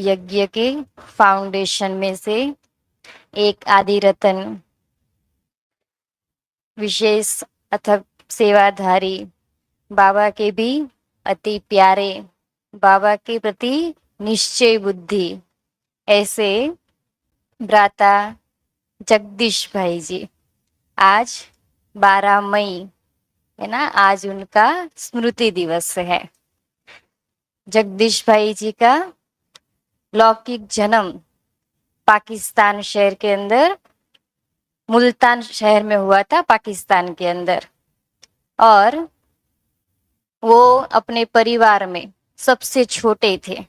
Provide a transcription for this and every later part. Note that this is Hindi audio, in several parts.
यज्ञ के फाउंडेशन में से एक आदि रतन, विशेष अथक सेवाधारी, बाबा के भी अति प्यारे, बाबा के प्रति निश्चय बुद्धि, ऐसे भ्राता जगदीश भाई जी आज 12 मई है ना, आज उनका स्मृति दिवस है। जगदीश भाई जी का लौकिक जन्म पाकिस्तान शहर के अंदर, मुल्तान शहर में हुआ था, पाकिस्तान के अंदर। और वो अपने परिवार में सबसे छोटे थे।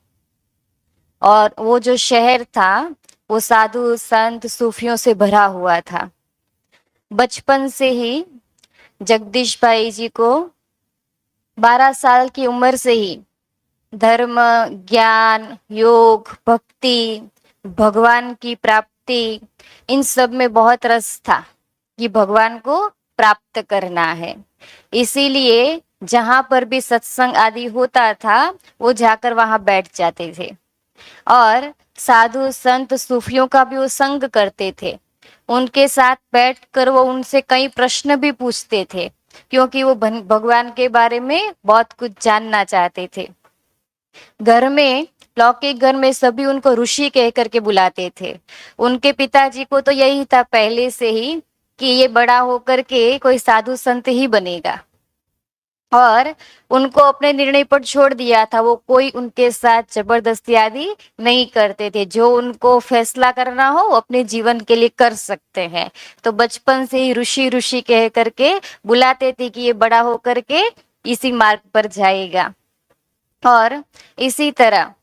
और वो जो शहर था वो साधु संत सूफियों से भरा हुआ था। बचपन से ही जगदीश भाई जी को 12 साल की उम्र से ही धर्म, ज्ञान, योग, भक्ति, भगवान की प्राप्ति, इन सब में बहुत रस था कि भगवान को प्राप्त करना है। इसीलिए जहां पर भी सत्संग आदि होता था वो जाकर वहां बैठ जाते थे और साधु संत सूफियों का भी वो संग करते थे। उनके साथ बैठकर वो उनसे कई प्रश्न भी पूछते थे क्योंकि वो भगवान के बारे में बहुत कुछ जानना चाहते थे। घर में, लौकिक घर में सभी उनको ऋषि कह करके बुलाते थे। उनके पिताजी को तो यही था पहले से ही कि ये बड़ा होकर के कोई साधु संत ही बनेगा, और उनको अपने निर्णय पर छोड़ दिया था। वो कोई उनके साथ जबरदस्ती आदि नहीं करते थे। जो उनको फैसला करना हो वो अपने जीवन के लिए कर सकते हैं। तो बचपन से ही ऋषि ऋषि कह करके बुलाते थे कि ये बड़ा होकर के इसी मार्ग पर जाएगा। और इसी तरह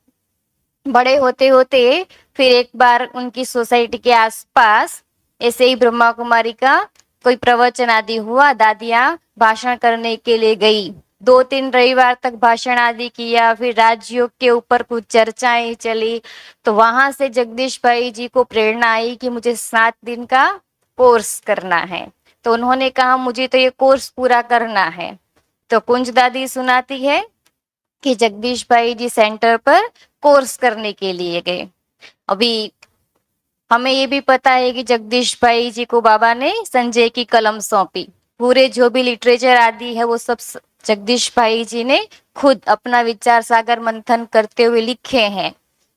बड़े होते होते फिर एक बार उनकी सोसाइटी के आसपास ऐसे ही ब्रह्मा कुमारी का कोई प्रवचन आदि हुआ। दादियां भाषण करने के लिए गई। 2-3 रविवार तक भाषण आदि किया। फिर राजयोग के ऊपर कुछ चर्चाएं चली। तो वहां से जगदीश भाई जी को प्रेरणा आई कि मुझे 7 दिन का कोर्स करना है। तो उन्होंने कहा मुझे तो ये कोर्स पूरा करना है। तो कुंज दादी सुनाती है कि जगदीश भाई जी सेंटर पर कोर्स करने के लिए गए। अभी हमें ये भी पता है कि जगदीश भाई जी को बाबा ने संजय की कलम सौंपी। पूरे जो भी लिटरेचर आदि है वो सब जगदीश भाई जी ने खुद अपना विचार सागर मंथन करते हुए लिखे हैं।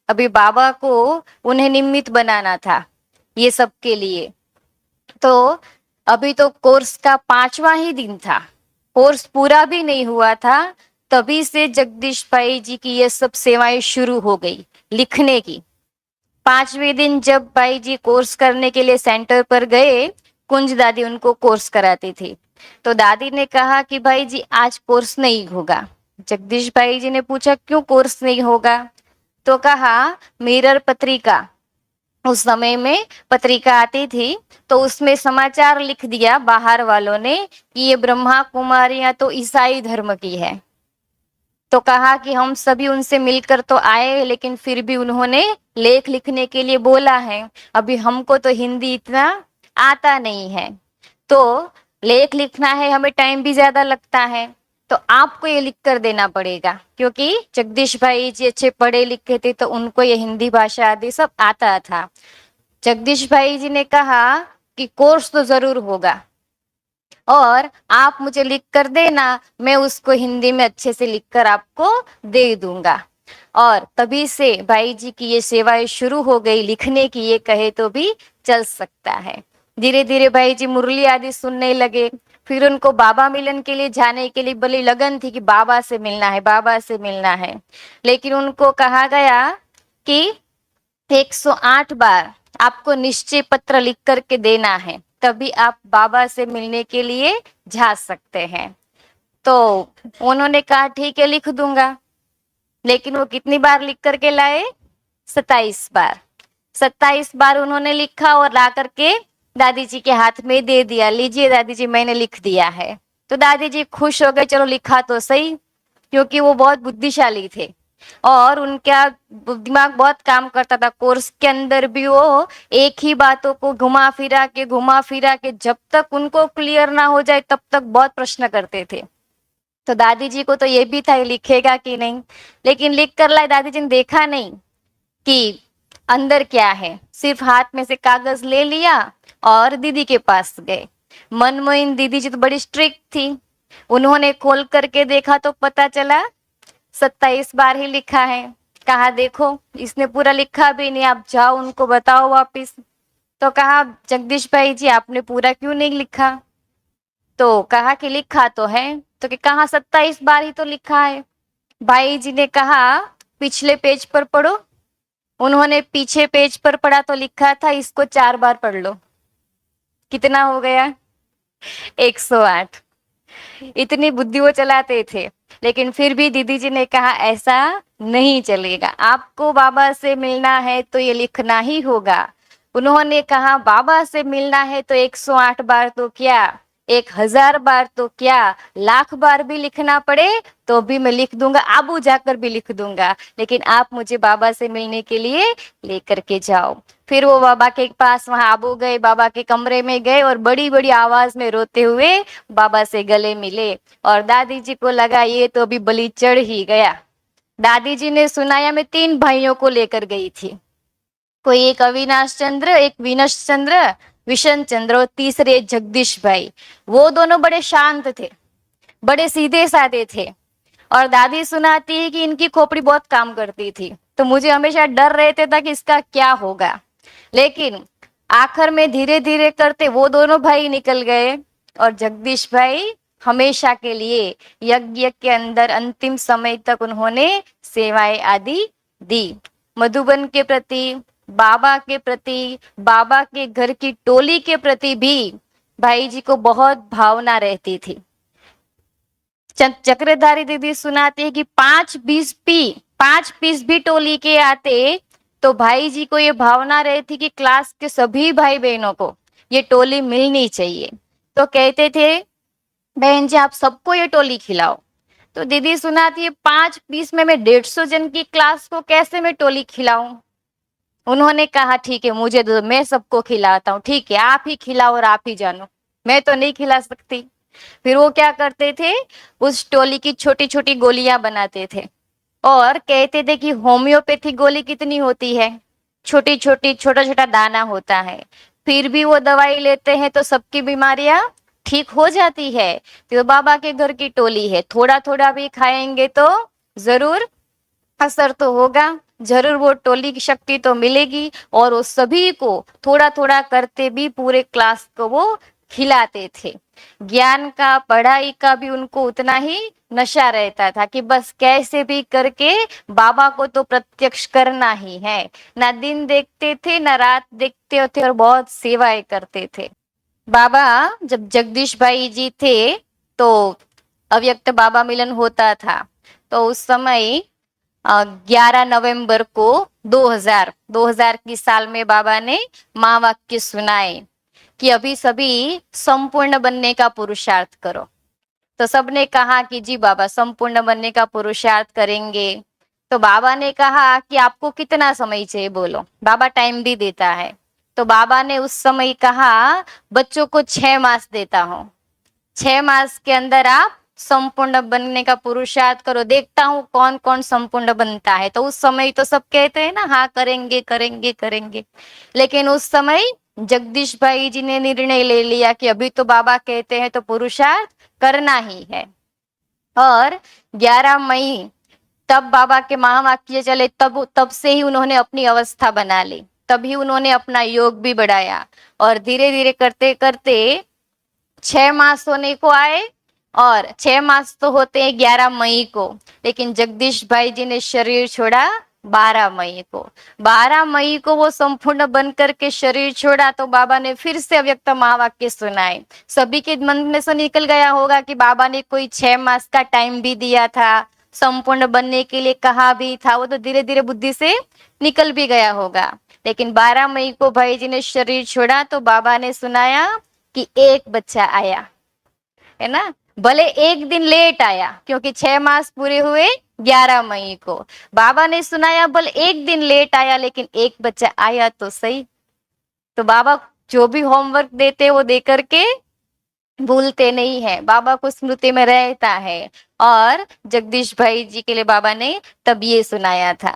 अभी बाबा को उन्हें निमित्त बनाना था ये सब के लिए। तो अभी तो कोर्स का 5वां ही दिन था, कोर्स पूरा भी नहीं हुआ था, तभी से जगदीश भाई जी की ये सब सेवाएं शुरू हो गई लिखने की। 5वें दिन जब भाई जी कोर्स करने के लिए सेंटर पर गए, कुंज दादी उनको कोर्स कराती थी। तो दादी ने कहा कि भाई जी आज कोर्स नहीं होगा। जगदीश भाई जी ने पूछा क्यों कोर्स नहीं होगा? तो कहा मिरर पत्रिका, उस समय में पत्रिका आती थी, तो उसमें समाचार लिख दिया बाहर वालों ने कि ये ब्रह्मा कुमारियां तो ईसाई धर्म की है। तो कहा कि हम सभी उनसे मिलकर तो आए, लेकिन फिर भी उन्होंने लेख लिखने के लिए बोला है। अभी हमको तो हिंदी इतना आता नहीं है, तो लेख लिखना है, हमें टाइम भी ज्यादा लगता है, तो आपको ये लिख कर देना पड़ेगा। क्योंकि जगदीश भाई जी अच्छे पढ़े लिखे थे, तो उनको ये हिंदी भाषा आदि सब आता था। जगदीश भाई जी ने कहा कि कोर्स तो जरूर होगा और आप मुझे लिख कर देना, मैं उसको हिंदी में अच्छे से लिखकर आपको दे दूंगा। और तभी से भाई जी की ये सेवाएं शुरू हो गई लिखने की, ये कहे तो भी चल सकता है। धीरे धीरे भाई जी मुरली आदि सुनने लगे। फिर उनको बाबा मिलन के लिए जाने के लिए बड़ी लगन थी कि बाबा से मिलना है, बाबा से मिलना है। लेकिन उनको कहा गया कि 108 बार आपको निश्चय पत्र लिख करके देना है, तभी आप बाबा से मिलने के लिए जा सकते हैं। तो उन्होंने कहा ठीक है लिख दूंगा। लेकिन वो कितनी बार लिख करके लाए? 27 बार। 27 बार उन्होंने लिखा और ला करके दादी जी के हाथ में दे दिया, लीजिए दादी जी मैंने लिख दिया है। तो दादी जी खुश हो गए, चलो लिखा तो सही, क्योंकि वो बहुत बुद्धिशाली थे और उनका दिमाग बहुत काम करता था। कोर्स के अंदर भी वो एक ही बातों को घुमा फिरा के जब तक उनको क्लियर ना हो जाए तब तक बहुत प्रश्न करते थे। तो दादी जी को तो ये भी था लिखेगा कि नहीं, लेकिन लिख कर लाए, दादी जी ने देखा नहीं कि अंदर क्या है। सिर्फ हाथ में से कागज ले लिया और दीदी के पास गए। मनमोहन दीदी जी तो बड़ी स्ट्रिक्ट थी। उन्होंने खोल करके देखा तो पता चला 27 बार ही लिखा है। कहा देखो इसने पूरा लिखा भी नहीं, आप जाओ उनको बताओ वापिस। तो कहा जगदीश भाई जी आपने पूरा क्यों नहीं लिखा। तो कहा कि लिखा तो है। तो कि कहा 27 बार ही तो लिखा है। भाई जी ने कहा पिछले पेज पर पढ़ो। उन्होंने पीछे पेज पर पढ़ा तो लिखा था इसको 4 बार पढ़ लो। कितना हो गया? 108। इतनी बुद्धि वो चलाते थे। लेकिन फिर भी दीदी जी ने कहा ऐसा नहीं चलेगा, आपको बाबा से मिलना है तो ये लिखना ही होगा। उन्होंने कहा बाबा से मिलना है तो 108 बार तो क्या, 1000 बार तो क्या, लाख बार भी लिखना पड़े तो भी मैं लिख दूंगा, आबू जाकर भी लिख दूंगा, लेकिन आप मुझे बाबा से मिलने के लिए लेकर के जाओ। फिर वो बाबा के पास वहां आबू गए, बाबा के कमरे में गए और बड़ी बड़ी आवाज में रोते हुए बाबा से गले मिले। और दादी जी को लगा ये तो अभी बलि चढ़ ही गया। दादी जी ने सुनाया मैं 3 भाइयों को लेकर गई थी। कोई एक अविनाश चंद्र, एक विनश चंद्र, विशन चंद्र और तीसरे जगदीश भाई। वो दोनों बड़े शांत थे, बड़े सीधे साधे थे। और दादी सुनाती है कि इनकी खोपड़ी बहुत काम करती थी, तो मुझे हमेशा डर रहता था कि इसका क्या होगा। लेकिन आखिर में धीरे धीरे करते वो दोनों भाई निकल गए और जगदीश भाई हमेशा के लिए यज्ञ के अंदर अंतिम समय तक उन्होंने सेवाएं आदि दी। मधुबन के प्रति, बाबा के प्रति, बाबा के घर की टोली के प्रति भी भाई जी को बहुत भावना रहती थी। चक्रधारी दीदी सुनाती है कि 5 पीस भी टोली के आते तो भाई जी को ये भावना रहती कि क्लास के सभी भाई बहनों को ये टोली मिलनी चाहिए। तो कहते थे बहन जी आप सबको ये टोली खिलाओ। तो दीदी सुनाती है 5 पीस में मैं 150 जन की क्लास को कैसे मैं टोली खिलाऊं। उन्होंने कहा ठीक है मुझे दो, मैं सबको खिलाता हूँ। ठीक है आप ही खिलाओ और आप ही जानो, मैं तो नहीं खिला सकती। फिर वो क्या करते थे, उस टोली की छोटी छोटी गोलियां बनाते थे और कहते थे कि होम्योपैथी गोली कितनी होती है, छोटी छोटी छोटा छोटा दाना होता है। फिर भी वो दवाई लेते हैं तो सबकी बीमारियां ठीक हो जाती है। तो बाबा के घर की टोली है, थोड़ा थोड़ा भी खाएंगे तो जरूर असर तो होगा, जरूर वो टोली की शक्ति तो मिलेगी। और वो सभी को थोड़ा थोड़ा करते भी पूरे क्लास को वो खिलाते थे। ज्ञान का, पढ़ाई का भी उनको उतना ही नशा रहता था कि बस कैसे भी करके बाबा को तो प्रत्यक्ष करना ही है। ना दिन देखते थे ना रात देखते थे और बहुत सेवाएं करते थे। बाबा जब जगदीश भाई जी थे तो अव्यक्त बाबा मिलन होता था। तो उस समय 11 नवंबर को 2000 की साल में बाबा ने महावाक्य सुनाए कि अभी सभी संपूर्ण बनने का पुरुषार्थ करो। तो सबने कहा कि जी बाबा संपूर्ण बनने का पुरुषार्थ करेंगे। तो बाबा ने कहा कि आपको कितना समय चाहिए बोलो, बाबा टाइम भी देता है। तो बाबा ने उस समय कहा बच्चों को 6 मास देता हूँ, 6 मास के अंदर आप संपूर्ण बनने का पुरुषार्थ करो, देखता हूँ कौन कौन संपूर्ण बनता है। तो उस समय तो सब कहते हैं ना हाँ करेंगे करेंगे करेंगे। लेकिन उस समय जगदीश भाई जी ने निर्णय ले लिया कि अभी तो बाबा कहते हैं तो पुरुषार्थ करना ही है। और 11 मई तब बाबा के महावाक्य चले, तब से ही उन्होंने अपनी अवस्था बना ली, तभी उन्होंने अपना योग भी बढ़ाया। और धीरे धीरे करते करते 6 मास होने को आए। और 6 मास तो होते हैं 11 मई को, लेकिन जगदीश भाई जी ने शरीर छोड़ा 12 मई को। 12 मई को वो संपूर्ण बन करके शरीर छोड़ा तो बाबा ने फिर से अव्यक्त महावाक्य सुनाए। सभी के मन में से निकल गया होगा कि बाबा ने कोई 6 मास का टाइम भी दिया था, संपूर्ण बनने के लिए कहा भी था, वो तो धीरे धीरे बुद्धि से निकल भी गया होगा। लेकिन 12 मई को भाई जी ने शरीर छोड़ा तो बाबा ने सुनाया कि एक बच्चा आया, है ना, भले एक दिन लेट आया क्योंकि 6 मास पूरे हुए 11 मई को। बाबा ने सुनाया भले एक दिन लेट आया लेकिन एक बच्चा आया तो सही। तो बाबा जो भी होमवर्क देते वो दे करके भूलते नहीं है, बाबा को स्मृति में रहता है। और जगदीश भाई जी के लिए बाबा ने तब ये सुनाया था।